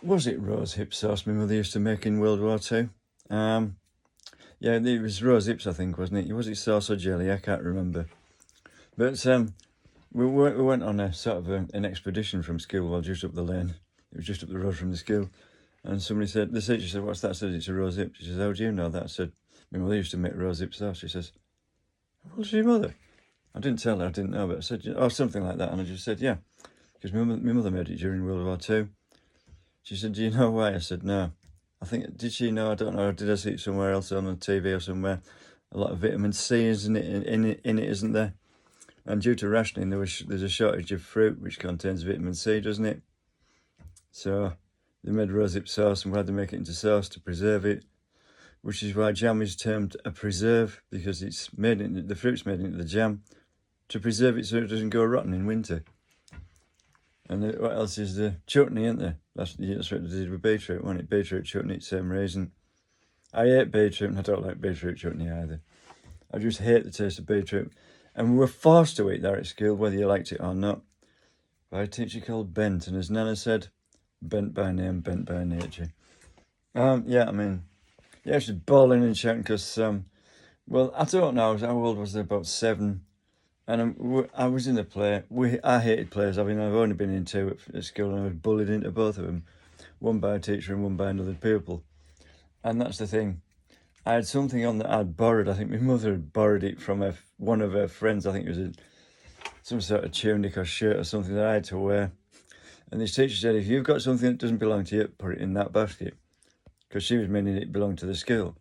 Was it rose hip sauce my mother used to make in World War II? Yeah, it was rose hips, I think, wasn't it? Was it sauce or jelly? I can't remember. But we went on a sort of an expedition from school, well, just up the lane. It was just up the road from the school. And somebody said, the teacher said, "What's that?" I said, "It's a rose hip." She says, "How do you know that?" I said, "My mother used to make rose hip sauce." She says, "What's your mother?" I didn't tell her, I didn't know, but I said, "Oh, something like that." And I just said, "Yeah," because my mother made it during World War II. She said, "Do you know why?" I said, "No." I think, did she know? I don't know. Did I see it somewhere else on the TV or somewhere? A lot of vitamin C, isn't it, in it, isn't there? And due to rationing, there's a shortage of fruit which contains vitamin C, doesn't it? So they made rosehip sauce and we had to make it into sauce to preserve it, which is why jam is termed a preserve, because it's made the fruit's made into the jam to preserve it so it doesn't go rotten in winter. And what else is the chutney, isn't there? That's what they did with beetroot, wasn't it? Beetroot chutney, same reason. I hate beetroot and I don't like beetroot chutney either. I just hate the taste of beetroot. And we were forced to eat that at school, whether you liked it or not, by a teacher called Bent. And as Nana said, bent by name, bent by nature. Yeah, I mean, yeah, she's bawling and shouting because, well, I don't know, how old was I? About 7. And I was in the play. I hated plays. I mean, I've only been in 2 at school and I was bullied into both of them. One by a teacher and one by another pupil. And that's the thing. I had something on that I'd borrowed. I think my mother had borrowed it from one of her friends. I think it was some sort of tunic or shirt or something that I had to wear. And this teacher said, "If you've got something that doesn't belong to you, put it in that basket." Because she was meaning it belonged to the school.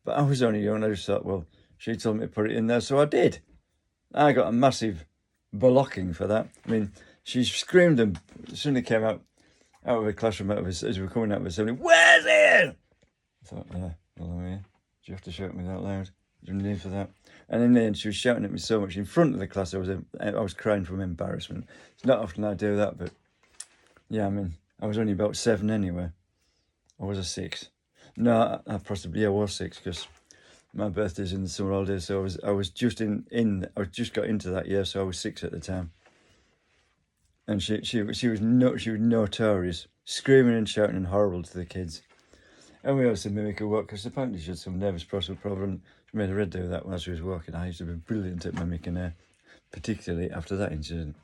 But I was only young. I just thought, well, she told me to put it in there, so I did. I got a massive blocking for that. I mean, she screamed and suddenly came out of the classroom as we were coming out of assembly, "Where's it?" I thought, yeah, well, yeah. Do you have to shout me that loud? Do you need for that? And in the end, she was shouting at me so much in front of the class, I was crying from embarrassment. It's not often I do that, but yeah, I mean, I was only about 7 anyway. Or was I 6? No, I possibly, I was 6 because my birthday's in the summer holidays, so I just got into that year, so I was 6 at the time. And she was notorious, screaming and shouting and horrible to the kids. And we also mimic her walk because apparently she had some nervous problem. She made her head do that while she was walking. I used to be brilliant at mimicking her, particularly after that incident.